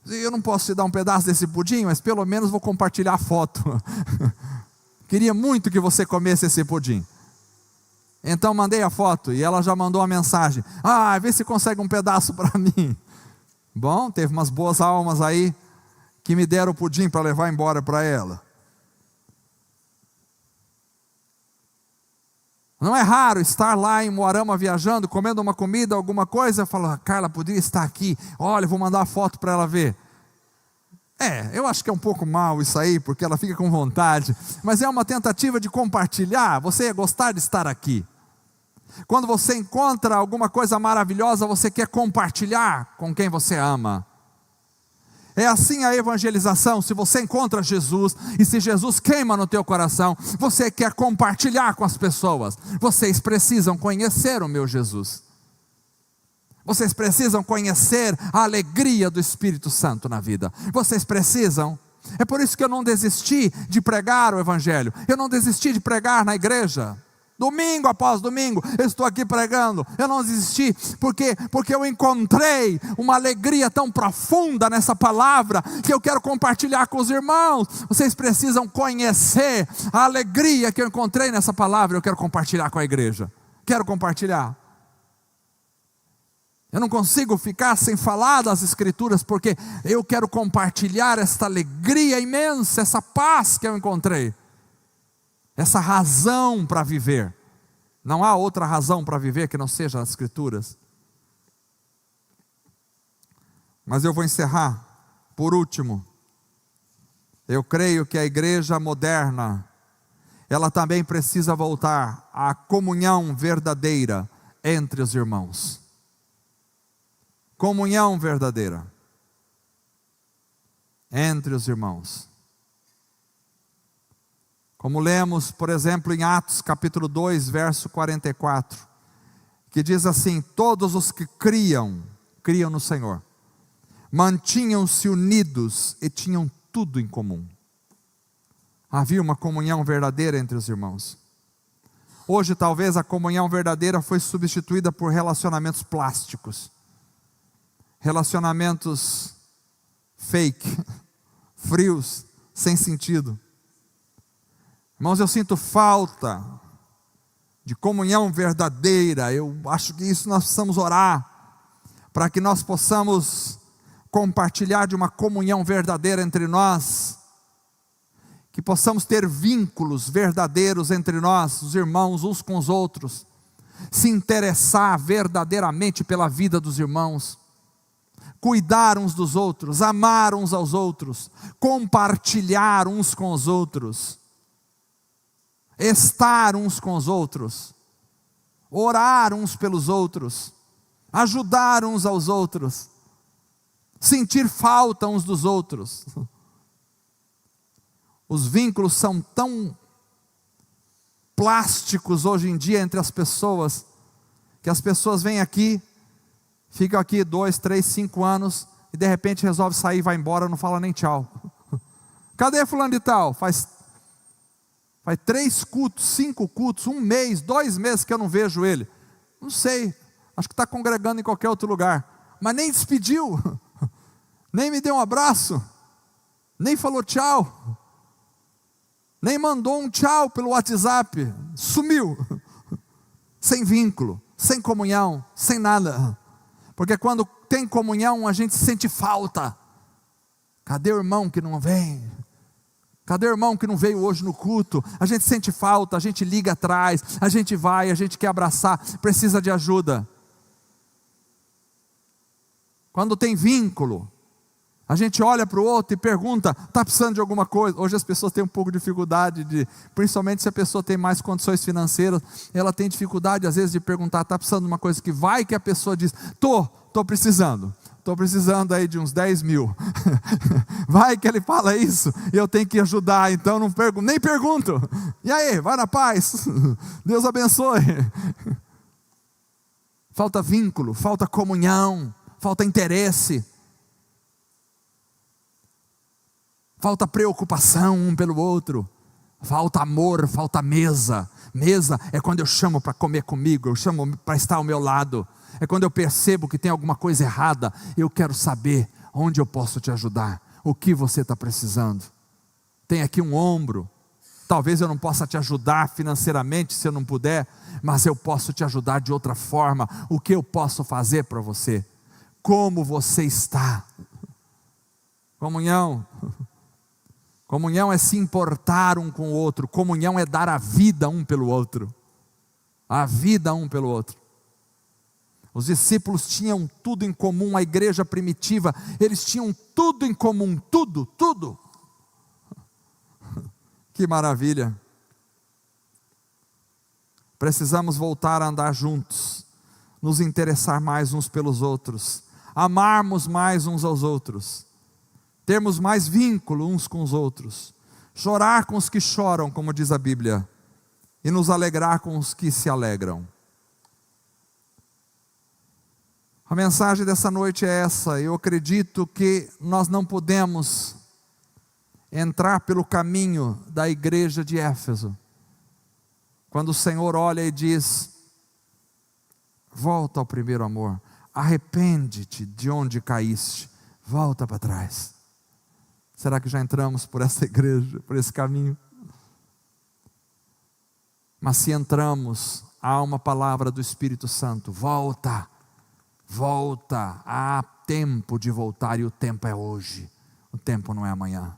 Eu não posso te dar um pedaço desse pudim, mas pelo menos vou compartilhar a foto. Queria muito que você comesse esse pudim. Então mandei a foto e ela já mandou a mensagem. Vê se consegue um pedaço para mim. Bom, teve umas boas almas aí que me deram o pudim para levar embora para ela. Não é raro estar lá em Moarama viajando, comendo uma comida, alguma coisa, eu falo, Carla, poderia estar aqui, olha, vou mandar a foto para ela ver. Eu acho que é um pouco mal isso aí, porque ela fica com vontade, mas é uma tentativa de compartilhar, você ia gostar de estar aqui. Quando você encontra alguma coisa maravilhosa, você quer compartilhar com quem você ama. É assim a evangelização. Se você encontra Jesus, e se Jesus queima no teu coração, você quer compartilhar com as pessoas. Vocês precisam conhecer o meu Jesus. Vocês precisam conhecer a alegria do Espírito Santo na vida. Vocês precisam. É por isso que eu não desisti de pregar o evangelho. Eu não desisti de pregar na igreja. Domingo após domingo, eu estou aqui pregando. Eu não desisti, porque eu encontrei uma alegria tão profunda nessa palavra, que eu quero compartilhar com os irmãos. Vocês precisam conhecer a alegria que eu encontrei nessa palavra. Eu quero compartilhar com a igreja. Quero compartilhar. Eu não consigo ficar sem falar das Escrituras, porque eu quero compartilhar esta alegria imensa, essa paz que eu encontrei. Essa razão para viver. Não há outra razão para viver que não seja as Escrituras. Mas eu vou encerrar. Por último, eu creio que a igreja moderna, ela também precisa voltar à comunhão verdadeira entre os irmãos. Comunhão verdadeira entre os irmãos. Como lemos, por exemplo, em Atos capítulo 2, verso 44, que diz assim: todos os que criam no Senhor, mantinham-se unidos e tinham tudo em comum. Havia uma comunhão verdadeira entre os irmãos. Hoje talvez a comunhão verdadeira foi substituída por relacionamentos plásticos, relacionamentos fake, frios, sem sentido. Irmãos, eu sinto falta de comunhão verdadeira. Eu acho que isso nós precisamos orar, para que nós possamos compartilhar de uma comunhão verdadeira entre nós, que possamos ter vínculos verdadeiros entre nós, os irmãos, uns com os outros, se interessar verdadeiramente pela vida dos irmãos, cuidar uns dos outros, amar uns aos outros, compartilhar uns com os outros, estar uns com os outros, orar uns pelos outros, ajudar uns aos outros, sentir falta uns dos outros. Os vínculos são tão plásticos hoje em dia entre as pessoas, que as pessoas vêm aqui, ficam aqui 2, 3, 5 anos, e de repente resolve sair, vai embora, não fala nem tchau. Cadê fulano de tal? Faz 3 cultos, 5 cultos, 1 mês, 2 meses que eu não vejo ele. Não sei, acho que está congregando em qualquer outro lugar, mas nem despediu, nem me deu um abraço, nem falou tchau, nem mandou um tchau pelo WhatsApp, sumiu, sem vínculo, sem comunhão, sem nada. Porque quando tem comunhão a gente sente falta. Cadê o irmão que não vem? Cadê o irmão que não veio hoje no culto? A gente sente falta, a gente liga atrás, a gente vai, a gente quer abraçar, precisa de ajuda. Quando tem vínculo, a gente olha para o outro e pergunta, está precisando de alguma coisa? Hoje as pessoas têm um pouco de dificuldade, principalmente se a pessoa tem mais condições financeiras, ela tem dificuldade às vezes de perguntar, está precisando de uma coisa, que vai que a pessoa diz, estou precisando aí de uns 10 mil, vai que ele fala isso, e eu tenho que ajudar, então não nem pergunto, e aí, vai na paz, Deus abençoe. Falta vínculo, falta comunhão, falta interesse, falta preocupação um pelo outro, falta amor, falta mesa. Mesa é quando eu chamo para comer comigo, eu chamo para estar ao meu lado, é quando eu percebo que tem alguma coisa errada, eu quero saber onde eu posso te ajudar, o que você está precisando. Tem aqui um ombro, talvez eu não possa te ajudar financeiramente se eu não puder, mas eu posso te ajudar de outra forma. O que eu posso fazer para você? Como você está? Comunhão. Comunhão é se importar um com o outro. Comunhão é dar a vida um pelo outro. A vida um pelo outro. Os discípulos tinham tudo em comum. A igreja primitiva, eles tinham tudo em comum. Tudo. Que maravilha. Precisamos voltar a andar juntos, nos interessar mais uns pelos outros, amarmos mais uns aos outros, termos mais vínculo uns com os outros, chorar com os que choram, como diz a Bíblia, e nos alegrar com os que se alegram. A mensagem dessa noite é essa. Eu acredito que nós não podemos entrar pelo caminho da igreja de Éfeso, quando o Senhor olha e diz, volta ao primeiro amor, arrepende-te de onde caíste, volta para trás. Será que já entramos por essa igreja, por esse caminho? Mas se entramos, há uma palavra do Espírito Santo, volta, há tempo de voltar, e o tempo é hoje, o tempo não é amanhã,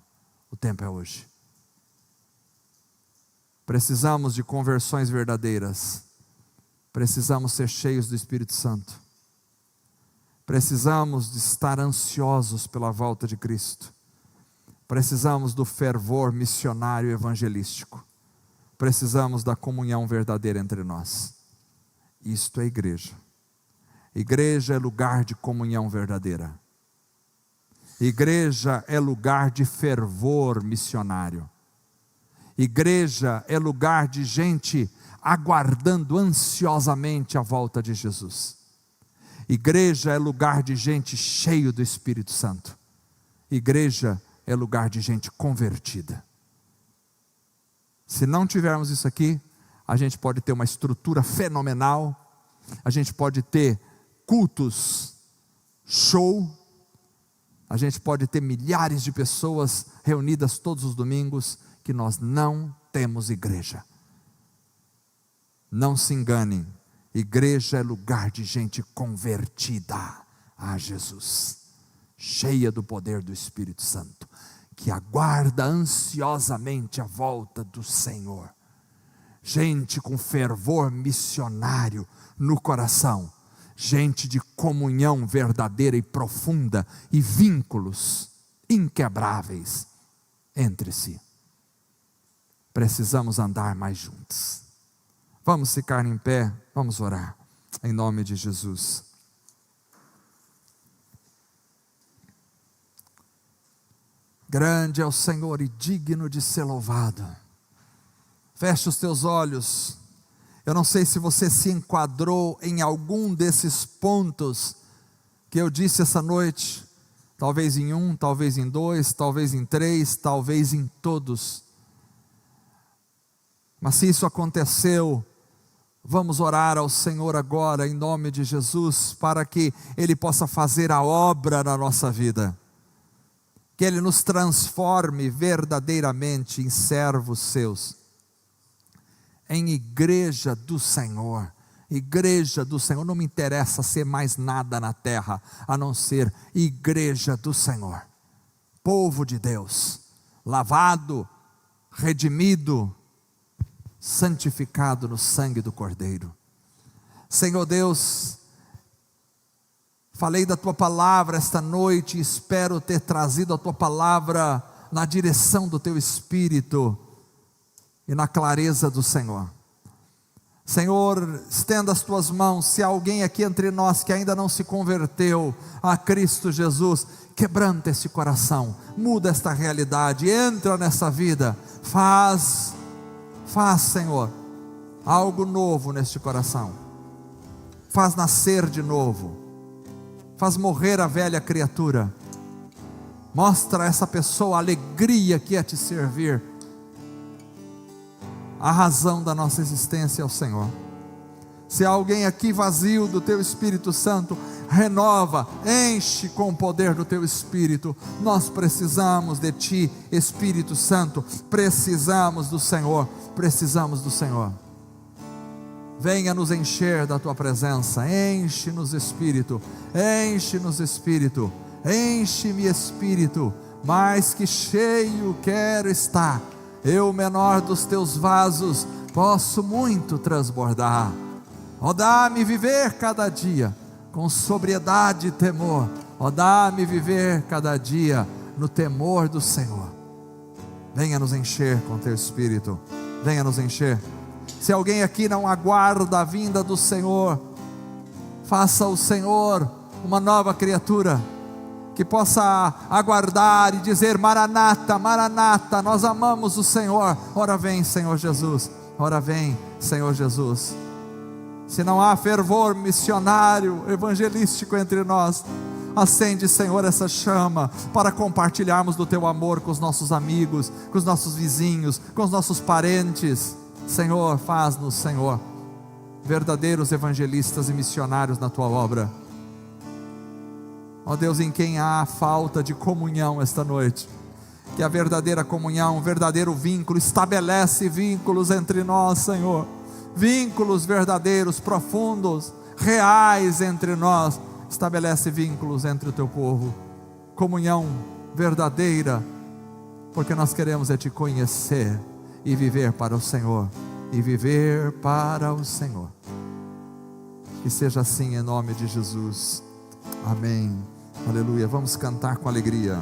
o tempo é hoje. Precisamos de conversões verdadeiras, precisamos ser cheios do Espírito Santo, precisamos de estar ansiosos pela volta de Cristo, precisamos do fervor missionário evangelístico, precisamos da comunhão verdadeira entre nós. Isto é igreja. Igreja é lugar de comunhão verdadeira. Igreja é lugar de fervor missionário. Igreja é lugar de gente aguardando ansiosamente a volta de Jesus. Igreja é lugar de gente cheio do Espírito Santo. Igreja é lugar de gente convertida. Se não tivermos isso aqui, a gente pode ter uma estrutura fenomenal, a gente pode ter cultos show, a gente pode ter milhares de pessoas reunidas todos os domingos, que nós não temos igreja. Não se enganem, igreja é lugar de gente convertida a Jesus, cheia do poder do Espírito Santo, que aguarda ansiosamente a volta do Senhor. Gente com fervor missionário no coração, gente de comunhão verdadeira e profunda e vínculos inquebráveis entre si. Precisamos andar mais juntos. Vamos ficar em pé, vamos orar, em nome de Jesus. Grande é o Senhor e digno de ser louvado. Feche os teus olhos. Eu não sei se você se enquadrou em algum desses pontos que eu disse essa noite. Talvez em um, talvez em dois, talvez em três, talvez em todos. Mas se isso aconteceu, vamos orar ao Senhor agora, em nome de Jesus, para que Ele possa fazer a obra na nossa vida. Que Ele nos transforme verdadeiramente em servos seus, em igreja do Senhor. Igreja do Senhor, não me interessa ser mais nada na terra, a não ser igreja do Senhor, povo de Deus, lavado, redimido, santificado no sangue do Cordeiro. Senhor Deus, falei da Tua palavra esta noite, e espero ter trazido a Tua palavra na direção do Teu Espírito e na clareza do Senhor. Senhor, estenda as Tuas mãos. Se há alguém aqui entre nós que ainda não se converteu a Cristo Jesus, quebranta esse coração, muda esta realidade, entra nessa vida, faz Senhor, algo novo neste coração, faz nascer de novo, faz morrer a velha criatura, mostra a essa pessoa a alegria que é te servir. A razão da nossa existência é o Senhor. Se há alguém aqui vazio do Teu Espírito Santo, renova, enche com o poder do Teu Espírito. Nós precisamos de Ti, Espírito Santo, precisamos do Senhor, precisamos do Senhor. Venha nos encher da Tua presença, enche-nos Espírito, enche-nos Espírito, enche-me Espírito, mais que cheio quero estar. Eu, menor dos Teus vasos, posso muito transbordar. Ó, dá-me viver cada dia com sobriedade e temor. Ó, dá-me viver cada dia no temor do Senhor. Venha nos encher com Teu Espírito, venha nos encher. Se alguém aqui não aguarda a vinda do Senhor, faça o Senhor uma nova criatura, que possa aguardar e dizer: Maranata, Maranata, nós amamos o Senhor. Ora vem, Senhor Jesus, ora vem, Senhor Jesus. Se não há fervor missionário, evangelístico entre nós, acende, Senhor, essa chama, para compartilharmos do Teu amor com os nossos amigos, com os nossos vizinhos, com os nossos parentes. Senhor, faz-nos, Senhor, verdadeiros evangelistas e missionários na Tua obra. Ó Deus, em quem há falta de comunhão esta noite, que a verdadeira comunhão, o verdadeiro vínculo, estabelece vínculos entre nós, Senhor, vínculos verdadeiros, profundos, reais entre nós, estabelece vínculos entre o Teu povo, comunhão verdadeira, porque nós queremos Te conhecer e viver para o Senhor, e viver para o Senhor. Que seja assim em nome de Jesus, amém. Aleluia, vamos cantar com alegria.